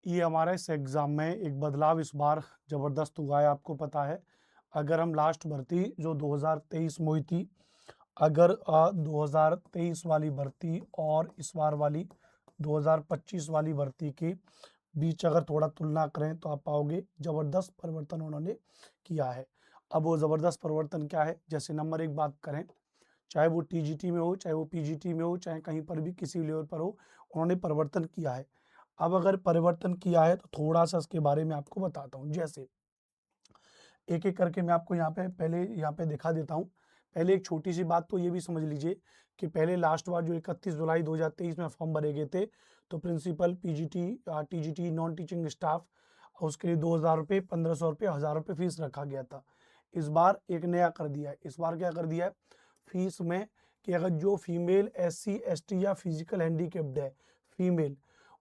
ये हमारा इस एग्ज़ाम में एक बदलाव इस बार ज़बरदस्त हुआ है, आपको पता है। अगर हम लास्ट भर्ती जो 2023 में हुई थी, अगर 2023 वाली भर्ती और इस बार वाली 2025 वाली भर्ती के बीच अगर थोड़ा तुलना करें तो आप पाओगे ज़बरदस्त परिवर्तन उन्होंने किया है। अब वो ज़बरदस्त परिवर्तन क्या है? जैसे नंबर एक बात करें, चाहे वो टीजीटी में हो, चाहे वो पीजीटी में हो, चाहे कहीं पर भी किसी लेवल पर हो, उन्होंने परिवर्तन किया है। अब अगर परिवर्तन किया है तो थोड़ा-सा इसके बारे में आपको बताता हूँ। जैसे एक-एक करके मैं आपको यहाँ पे दिखा देता हूँ। पहले एक छोटी-सी बात तो ये भी समझ लीजिए कि पहले लास्ट बार जो 31 जुलाई 2023 में फॉर्म भरे गए थे, तो principal, PGT, TGT, non teaching staff उसके लिए ₹2000, ₹1500, ₹1000 फीस रखा गया था। इस बार एक नया कर दिया है। इस बार क्या कर दिया है? फीस में कि अगर जो फीमेल एससी, एसटी या फिजिकल हैंडीकैप्ड है, फीमेल,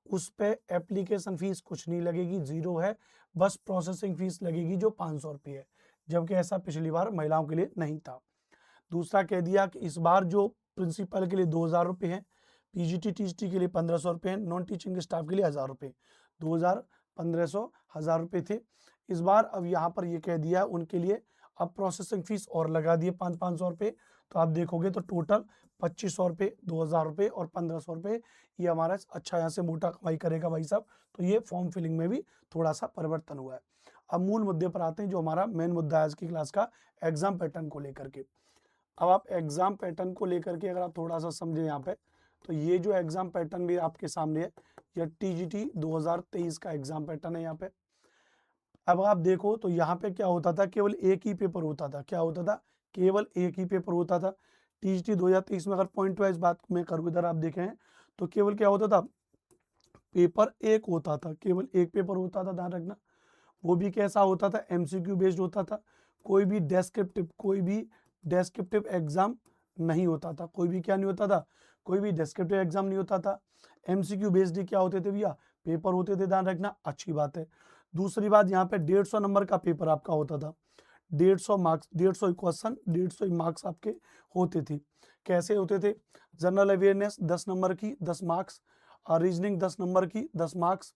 उस पे एप्लीकेशन फीस कुछ नहीं लगेगी, ज़ीरो है। बस प्रोसेसिंग फीस लगेगी जो ₹500 है, जबकि ऐसा पिछली बार महिलाओं के लिए नहीं था। दूसरा कह दिया कि इस बार जो प्रिंसिपल के लिए ₹2000 हैं, पीजीटी, टीजीटी के लिए ₹1500 हैं, नॉन टीचिंग स्टाफ के लिए ₹1000, 2000, 1500, ₹1000 थे। इस बार अब यहाँ पर ये कह दिया उनके लिए अब प्रोसेसिंग फीस और लगा दिए ₹500-500, तो आप देखोगे तो टोटल ₹2500, ₹2000 और ₹1500, ये हमारा अच्छा यहाँ से मोटा कमाई करेगा भाई साहब। तो ये फॉर्म फिलिंग में भी थोड़ा-सा परिवर्तन हुआ है। अब मूल मुद्दे पर आते हैं, जो हमारा मेन मुद्दा है आज की क्लास का, एग्ज़ाम पैटर्न को लेकर के। अब आप एग्ज़ाम पैटर्न को लेकर के अगर आप थोड़ा-सा समझें यहाँ पे, तो ये जो एग्ज़ाम पैटर्न भी आपके सामने है, यह टीजीटी 2023 का एग्ज़ाम पैटर्न है यहाँ पे। अब आप देखो तो यहाँ पे क्या होता था, केवल एक ही पेपर होता था। क्या होता था? केवल एक ही पेपर होता था। टीजीटी 2023 में अगर पॉइंट वाइज़ बात मैं करूँ, इधर आप देखें, तो केवल क्या होता था? पेपर एक होता था, केवल एक पेपर होता था, ध्यान रखना। वो भी कैसा होता था? एमसीक्यू बेस्ड होता था। कोई भी डेस्क्रिप्टिव एग्जाम नहीं होता था। कोई भी क्या नहीं होता था? कोई भी डेस्क्रिप्टिव एग्जाम नहीं होता था। एमसीक्यू बेस्ड ही क्या होते थे भैया? पेपर होते थे, ध्यान रखना, अच्छी बात है। दूसरी बात, यहाँ पे 150 नंबर का पेपर आपका होता था। 150 मार्क्स, 150 क्वेश्चन, 150 मार्क्स आपके होते थे। कैसे होते थे? जनरल अवेयरनेस 10 नंबर की 10 मार्क्स, रीजनिंग 10 नंबर की 10 मार्क्स,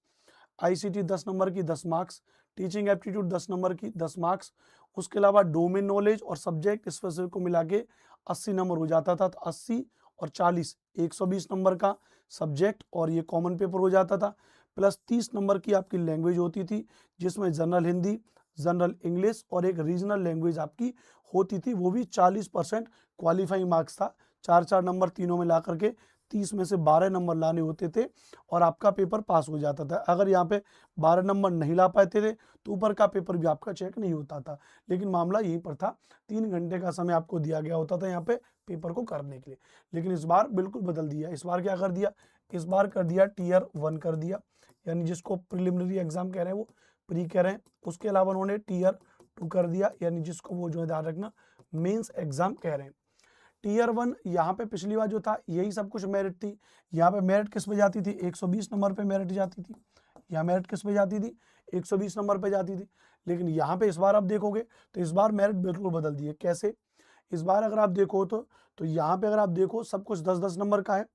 आईसीटी 10 नंबर की 10 मार्क्स, टीचिंग एप्टीट्यूड 10 नंबर की 10 मार्क्स। उसके अलावा डोमेन नॉलेज और सब्जेक्ट स्पेसिफिक को मिला के 80 नंबर हो जाता था। तो 80 और 40, 120 नंबर का सब्जेक्ट और ये कॉमन पेपर हो जाता था। प्लस 30 नंबर की आपकी लैंग्वेज होती थी, जिसमें जनरल हिंदी, जनरल इंग्लिश और एक रीजनल लैंग्वेज आपकी होती थी। वो भी 40% क्वालिफाइंग मार्क्स था। 4-4 नंबर तीनों में ला करके 30 में से 12 नंबर लाने होते थे और आपका पेपर पास हो जाता था। अगर यहाँ पे 12 नंबर नहीं ला पाते थे तो ऊपर का पेपर भी आपका चेक नहीं होता था। लेकिन मामला यहीं पर था, 3 घंटे का समय आपको दिया गया होता था यहाँ पे पेपर को करने के लिए। लेकिन इस बार बिल्कुल बदल दिया। इस बार क्या कर दिया? इस बार कर दिया टियर 1 कर दिया, यानी जिसको प्रिलिमिनरी एग्जाम कह रहे हैं, वो प्री कह रहे हैं। उसके अलावा उन्होंने टियर 2 कर दिया, यानी जिसको वो जो है ध्यान रखना मेंस एग्जाम कह रहे हैं। टियर 1 यहाँ पे पिछली बार जो था यही सब कुछ मेरिट थी। यहाँ पे मेरिट किस पे जाती थी? 120 नंबर पे मेरिट जाती थी। यहाँ मेरिट किस पे जाती थी? 120 नंबर पे जाती थी। लेकिन यहाँ पे इस बार आप देखोगे तो इस बार मेरिट बिल्कुल बदल दिए। कैसे? इस बार अगर आप देखो तो यहाँ पे अगर आप देखो सब कुछ 10-10 नंबर का है।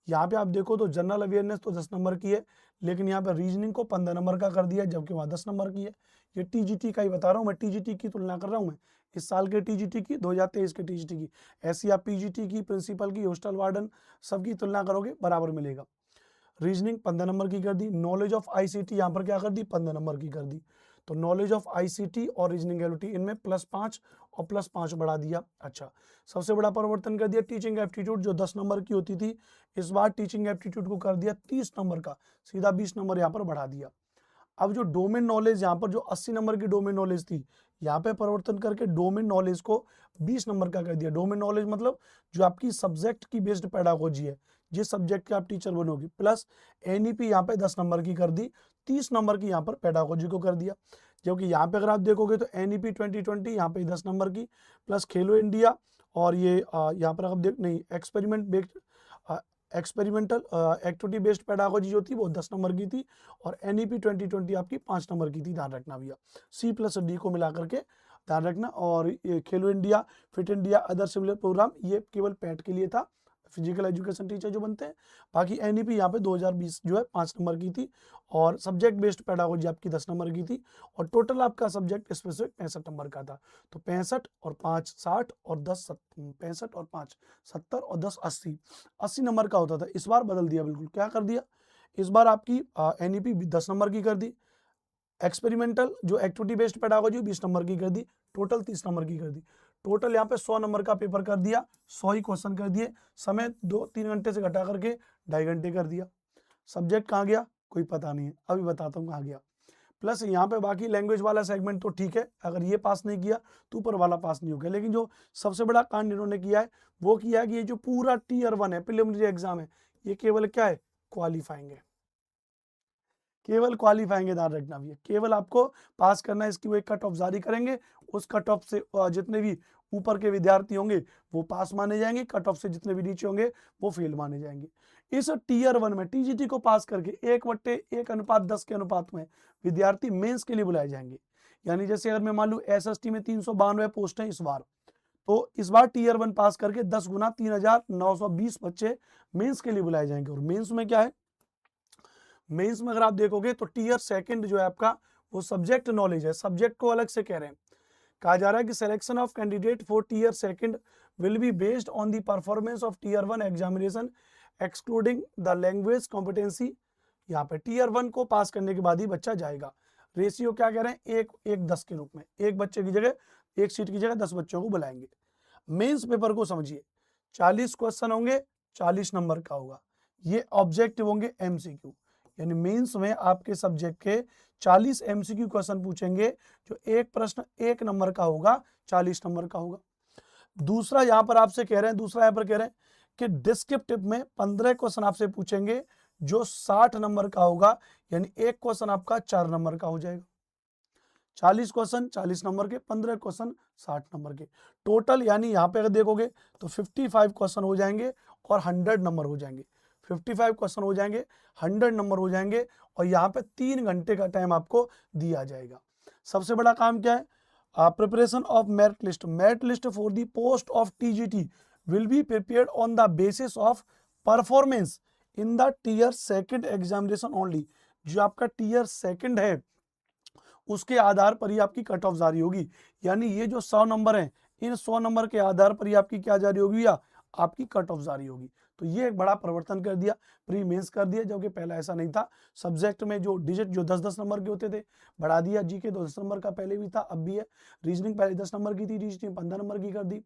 यहाँ पे आप देखो तो जनरल अवेयरनेस तो 10 नंबर की है, लेकिन यहाँ पे रीजनिंग को 15 नंबर का कर दिया है, जबकि वहाँ 10 नंबर की है। ये टीजीटी का ही बता रहा हूँ मैं, टीजीटी की तुलना कर रहा हूँ मैं, इस साल के टीजीटी की, 2023 के टीजीटी की। ऐसी आप पीजीटी की, प्रिंसिपल की, हॉस्टल वार्डन सबकी तुलना करोगे बराबर मिलेगा। रीजनिंग 15 नंबर की कर दी। नॉलेज ऑफ आईसीटी यहाँ पर क्या कर दी? 15 नंबर की कर दी। तो नॉलेज ऑफ आईसीटी और रीजनिंग एबिलिटी, इनमें +5 और +5 बढ़ा दिया। अच्छा, सबसे बड़ा परिवर्तन कर दिया टीचिंग एप्टीट्यूड, जो 10 नंबर की होती थी, इस बार टीचिंग एप्टीट्यूड को कर दिया 30 नंबर का, सीधा 20 नंबर यहाँ पर बढ़ा दिया। अब जो डोमेन नॉलेज यहाँ पर जो 80 नंबर की डोमेन नॉलेज थी, यहाँ पे परिवर्तन करके डोमेन नॉलेज को 20 नंबर का कर दिया। डोमेन नॉलेज मतलब जो आपकी सब्जेक्ट की बेस्ड पेडागोजी है, जिस सब्जेक्ट के आप टीचर बनोगे, प्लस एनईपी यहाँ पे 10 नंबर की कर दी, 30 नंबर की यहाँ पर पेडागोजी को कर दिया। जबकि यहाँ पे अगर आप देखोगे तो एनईपी 2020 यहाँ पे 10 नंबर की, प्लस खेलो इंडिया और ये यहाँ पर आप देख नहीं एक्सपेरिमेंटल एक्टिविटी बेस्ड पेडागोजी जो थी वो 10 नंबर की थी, और एनईपी 2020 आपकी 5 नंबर की थी, ध्यान रखना भैया। C+D को मिला करके ध्यान रखना। और ये Khelo India, fit India, other similar program, ये केवल पैट के लिए था, फिजिकल एजुकेशन टीचर जो बनते हैं। बाकी एनईपी यहाँ पे 2020 जो है 5 नंबर की थी और सब्जेक्ट बेस्ड पेडागोजी आपकी 10 नंबर की थी और टोटल आपका सब्जेक्ट स्पेसिफिक 65 नंबर का था। तो 65 और 5 60 और 10 65 और 5 70 और 10 80 नंबर का होता था। इस बार बदल दिया, बिल्कुल क्या कर दिया, इस बार आपकी एनईपी 10 नंबर की कर दी, एक्सपेरिमेंटल जो एक्टिविटी बेस्ड पेडागोजी 20 नंबर की कर दी, टोटल 30 नंबर की कर दी। टोटल यहाँ पे 100 नंबर का पेपर कर दिया, 100 ही क्वेश्चन कर दिए, समय 2-3 घंटे से घटा करके 2.5 घंटे कर दिया। सब्जेक्ट कहाँ गया कोई पता नहीं है, अभी बताता हूँ कहाँ गया। प्लस यहाँ पे बाकी लैंग्वेज वाला सेगमेंट तो ठीक है, अगर ये पास नहीं किया तो ऊपर वाला पास नहीं हो गया। लेकिन जो सबसे बड़ा कांड इन्होंने किया है वो किया है कि ये जो पूरा टीयर 1 है, प्रिलिमिनरी एग्जाम है, ये केवल क्या है, क्वालिफाइंग है, केवल क्वालिफाइंग ध्यान रखना भी है, केवल आपको पास करना है। इसकी वो एक कट ऑफ जारी करेंगे, उस कट ऑफ से जितने भी ऊपर के विद्यार्थी होंगे वो पास माने जाएंगे, कट ऑफ से जितने भी नीचे होंगे वो फेल माने जाएंगे। इस टीयर 1 में टीजीटी को पास करके 1/1:10 के अनुपात में विद्यार्थी मेंस के लिए बुलाए जाएंगे। यानी जैसे अगर मैं मान लू एसएसटी में 392 पोस्ट है इस बार, तो इस बार टीयर 1 पास करके 10 गुना 3920 बच्चे मेंस के लिए बुलाए जाएंगे। और मेंस में क्या है, मेंस में अगर आप देखोगे तो टीयर 2 जो है आपका वो सब्जेक्ट नॉलेज है, सब्जेक्ट को अलग से कह रहे हैं। कहा जा रहा है कि selection of candidate for tier 2 will be based on the performance of tier 1 examination excluding the language competency. यहाँ पे टीयर 1 को पास करने के बाद ही बच्चा जाएगा। रेशियो क्या कह रहे हैं, 1:10 के रूप में, एक बच्चे की जगह, एक सीट की जगह 10 बच्चों को बुलाएंगे। मेंस पेपर को समझिए, 40 क्वेश्चन होंगे, 40 नंबर का होगा। ये ऑब्जेक्टिव होंगे एमसीक्यू, यानी मेंस में आपके सब्जेक्ट के 40 एमसीक्यू क्वेश्चन पूछेंगे, जो एक प्रश्न 1 नंबर का होगा, 40 नंबर का होगा। दूसरा यहाँ पर आपसे कह रहे हैं, दूसरा यहाँ पर कह रहे हैं कि डिस्क्रिप्टिव में 15 क्वेश्चन आपसे पूछेंगे जो 60 नंबर का होगा, यानी एक क्वेश्चन आपका 4 नंबर का हो जाएगा। 40 क्वेश्चन 40 नंबर के, 15 क्वेश्चन 60 नंबर के टोटल, यानी यहाँ पे अगर देखोगे तो 55 क्वेश्चन हो जाएंगे और 100 नंबर हो जाएंगे। 55 क्वेश्चन हो जाएंगे, 100 नंबर हो जाएंगे और यहाँ पे 3 घंटे का टाइम आपको दिया जाएगा। सबसे बड़ा काम क्या है, preparation of merit list. Merit list for the post of TGT will be prepared on the basis of performance in the tier 2 examination only. जो आपका टीयर 2 है उसके आधार पर ही आपकी कट ऑफ जारी होगी। यानी ये जो 100 नंबर हैं, इन 100 नंबर के आधार पर ही आपकी क्या जारी होगी, या आपकी कट ऑफ जारी होगी। तो ये एक बड़ा परिवर्तन कर दिया, प्री मेंस कर दिया, जो कि पहले ऐसा नहीं था। सब्जेक्ट में जो डिजिट जो 10-10 नंबर के होते थे बढ़ा दिया, जीके 10 नंबर का पहले भी था अब भी है, रीजनिंग पहले 10 नंबर की थी, रीजनिंग 15 नंबर की कर दी,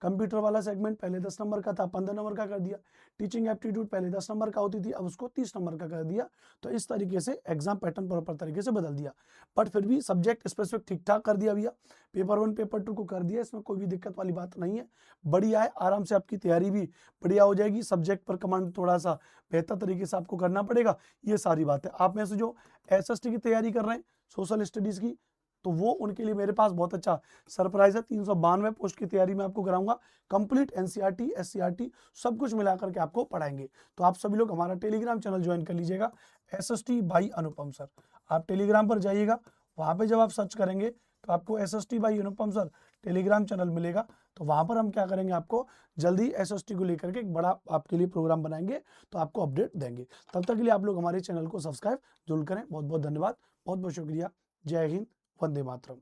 कंप्यूटर वाला सेगमेंट पहले 10 नंबर का था 15 नंबर का कर दिया, टीचिंग एप्टीट्यूड पहले 10 नंबर का होती थी अब उसको 30 नंबर का कर दिया। तो इस तरीके से एग्जाम पैटर्न प्रॉपर तरीके से बदल दिया, बट फिर भी सब्जेक्ट स्पेसिफिक ठीक ठाक कर दिया भैया। पेपर 1 पेपर 2 को कर दिया, इसमें कोई भी दिक्कत वाली बात नहीं है, बढ़िया है, आराम से आपकी तैयारी भी बढ़िया हो जाएगी। सब्जेक्ट पर कमांड थोड़ा सा बेहतर तरीके से आपको करना पड़ेगा, ये सारी बात है। आप में से जो एसएसटी की तैयारी कर रहे हैं सोशल स्टडीज की, तो वो उनके लिए मेरे पास बहुत अच्छा सरप्राइज है। 392 पोस्ट की तैयारी मैं आपको कराऊंगा, कंप्लीट एनसीईआरटी एससीईआरटी सब कुछ मिला करके आपको पढ़ाएंगे। तो आप सभी लोग हमारा टेलीग्राम चैनल ज्वाइन कर लीजिएगा, एसएसटी बाई अनुपम सर। आप टेलीग्राम पर जाइएगा, वहाँ पे जब आप सर्च करेंगे तो आपको SST by Anupam sir Telegram channel मिलेगा। तो वहाँ पर हम क्या करेंगे, आपको जल्दी एसएसटी को लेकर के एक बड़ा आपके लिए प्रोग्राम बनाएंगे, तो आपको अपडेट देंगे। तब तक के लिए आप लोग हमारे चैनल को सब्सक्राइब जरूर करें। बहुत बहुत धन्यवाद, बहुत बहुत शुक्रिया। जय हिंद, वंदे मातरम।